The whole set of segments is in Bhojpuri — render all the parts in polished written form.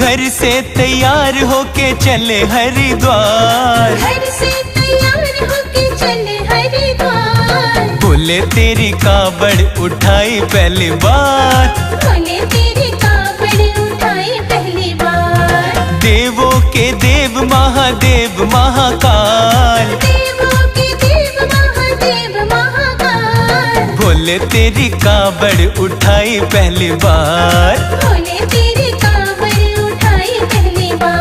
घर से तैयार होके चले हरिद्वार, घर से तैयार होके चले हरिद्वार। बोले तेरी कावड़ उठाई पहली बार, बोले तेरी कावड़ उठाई पहली बार। देवों के देव महादेव महाकाल, देवों के देव महादेव महाकाल। बोले तेरी कावड़ उठाई पहली बार। बोले तेरी कावड़ उठाई पहली बार।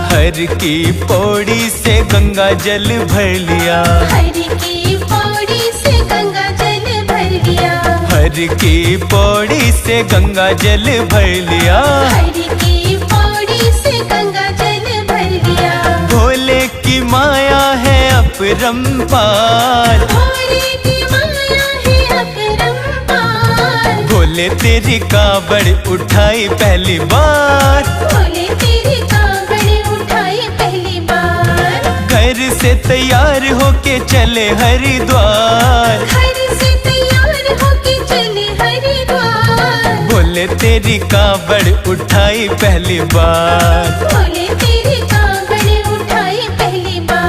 हर की पौड़ी से गंगा जल भर लिया, हर की पौड़ी से गंगा जल भर लिया। हर की पौड़ी से गंगा जल भर लिया, हर की पौड़ी से गंगा जल भर लिया। भोले की माया है अपरंपार, भोले की माया है अपरंपार। भोले तेरी कावड़ उठाई पहली बार, भोले तेरी कावड़ उठाई पहली बार। घर से तैयार होके चले हरिद्वार, घर से तैयार होके चले हरिद्वार। बोले तेरी कावड़ उठाई पहली बार। बोले तेरी कावड़ उठाई पहली बार।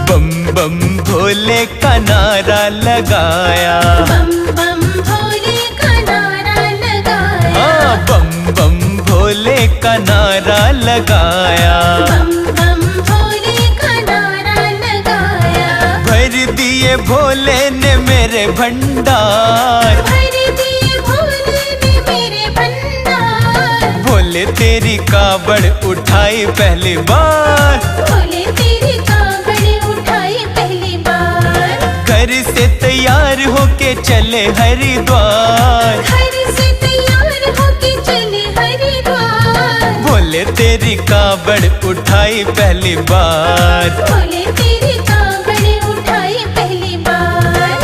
बम बम भोले का नारा लगाया, बम बम भोले का नारा लगाया। हाँ बम बम भोले का नारा लगाया, बम बम भोले का नारा लगाया। भर दिए भोले ने मेरे भंडार, भर दिए भोले ने मेरे भंडार। भोले तेरी कावड़ उठाई पहली बार, भोले तेरी कावड़ उठाई पहली बार। घर से तैयार होके चले हरिद्वार, घर से तैयार होके चले हरिद्वार। भोले तेरी कावड़ उठाई पहली बार। भोले तेरी कावड़ उठाई पहली बार।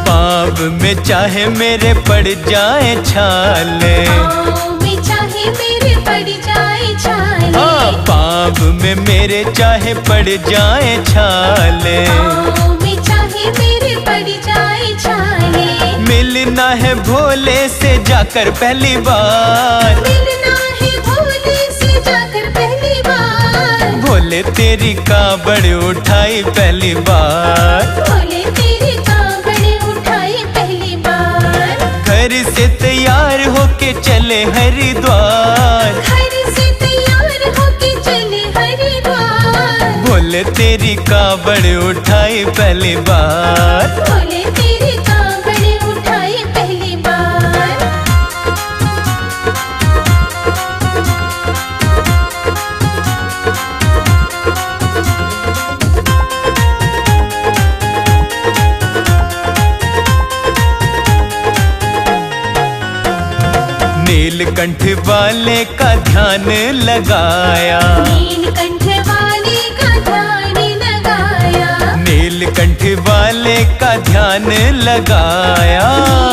पाँव में चाहे मेरे पड़ जाए छाले, पाँव में चाहे मेरे पड़ जाए छाले। हाँ पाँव में मेरे चाहे पड़ जाए छाले, पाँव में चाहे मेरे पड़ जाए छाले। मिलना है भोले से जाकर पहली बार, मिलना है भोले से जाकर पहली बार। भोले तेरी कावड़ उठाई पहली बार। भोले तेरी कावड़ उठाई पहली बार। घर से तैयार होके चले हरिद्वार, घर से तैयार होके चले हरिद्वार। भोले तेरी कावड़ उठाई पहली बार। भोले तेरी कावड़ उठाई पहली बार। नीलकंठ वाले का ध्यान लगाया, नीलकंठ वाले का ध्यान लगाया। नीलकंठ वाले का ध्यान लगाया,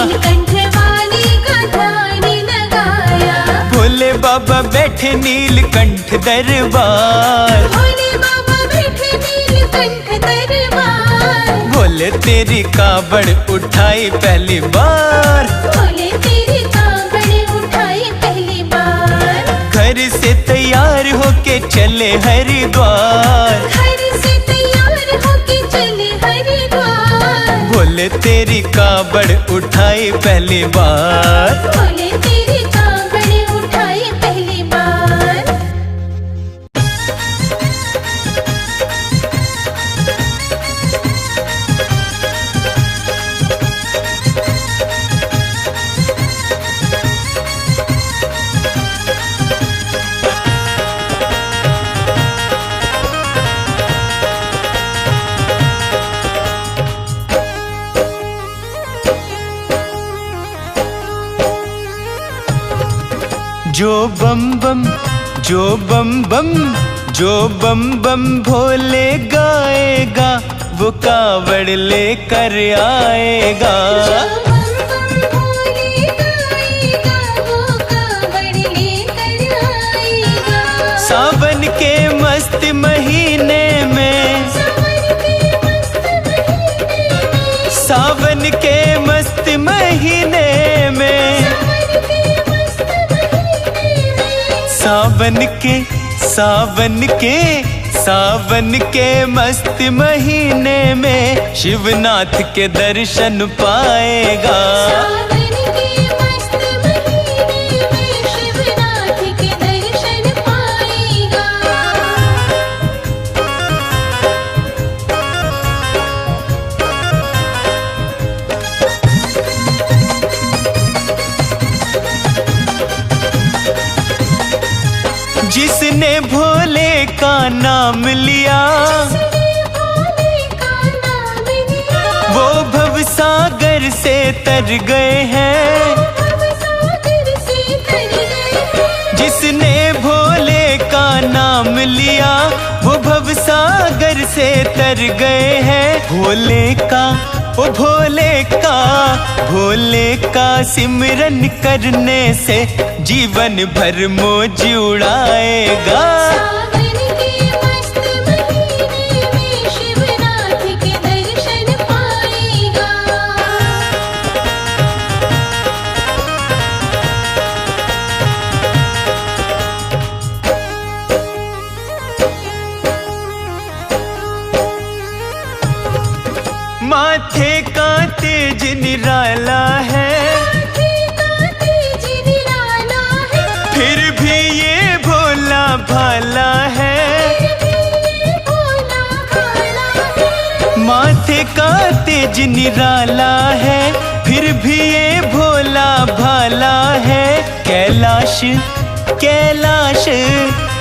नीलकंठ वाले का ध्यान लगाया। भोले बाबा बैठे नीलकंठ दरबार, भोले बाबा बैठे नीलकंठ दरबार। भोले तेरी कावड़ उठाई पहली बार, भोले तेरी कावड़ उठाई पहली बार। घर से तैयार होके चले हरिद्वार, घर से तैयार होके चले हरिद्वार। भोले तेरी कावड़ उठाई पहली बार। भोले तेरी कावड़ उठाई पहली बार। जो बम बम जो बम बम जो बम बम भोले गाएगा वो कावड़ लेकर आएगा। जो बम बम भोले गाएगा वो कावड़ लेकर आएगा। सावन के मस्त महीने में, सावन के मस्त महीने में, सावन के सावन के सावन के मस्त महीने में शिवनाथ के दर्शन पाएगा। सावन के मस्त महीने में शिवनाथ के दर्शन पाएगा। जिसने भोले का नाम लिया वो भवसागर से तर गए हैं। जिसने भोले का नाम लिया वो भवसागर से तर गए हैं। भोले का ओ भोले का, भोले का सिमरन करने से जीवन भर मौज उड़ाएगा। सावन के मस्त महीने में शिवनाथ के दर्शन पाएगा। माथे का तेज निराला है, फिर भी ये भोला भाला है। माथे का तेज निराला है, फिर भी ये भोला भाला है। कैलाश कैलाश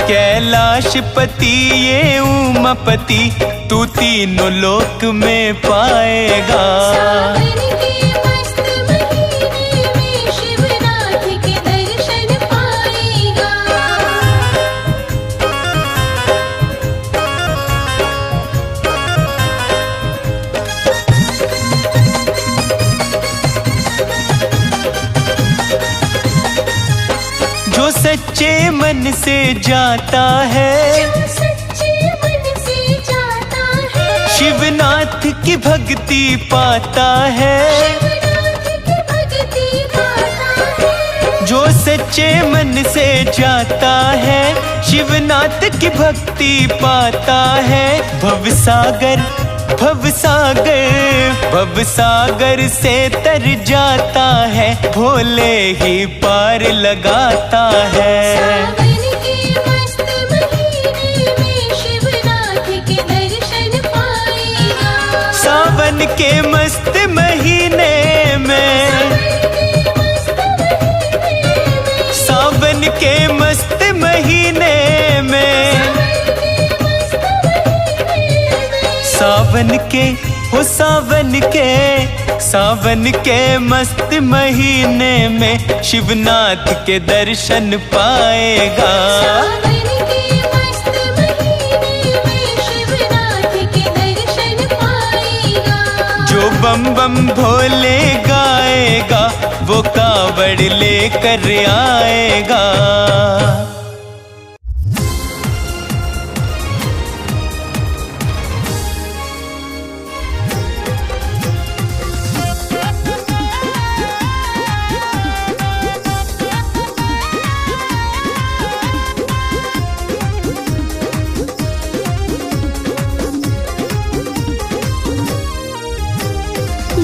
कैलाश पति ये उमापति तू तीनों लोक में पाएगा। सावन के मस्त महीने में शिवनाथ के दर्शन पाएगा। जो सच्चे मन से जाता है, जो सच्चे मन से जाता है, शिवनाथ की भक्ति पाता है। शिवनाथ की भक्ति पाता है। जो सच्चे मन से जाता है शिवनाथ की भक्ति पाता है। भवसागर भवसागर भवसागर से तर जाता है, भोले ही पार लगाता है। सावन के मस्त महीने में शिवनाथ के दर्शन पाएगा। सावन के मस्त महीने में, सावन के मस्त महीने में, सावन के हो सावन के मस्त महीने में शिवनाथ के दर्शन पाएगा। सावन के मस्त महीने में शिवनाथ के दर्शन पाएगा। जो बम बम भोले गाएगा वो कावड़ लेकर आएगा।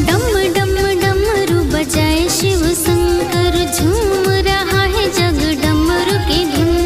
डम डम डमरू बजाए शिव शंकर, झूम रहा है जग डमरू की धुन।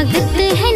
भगत है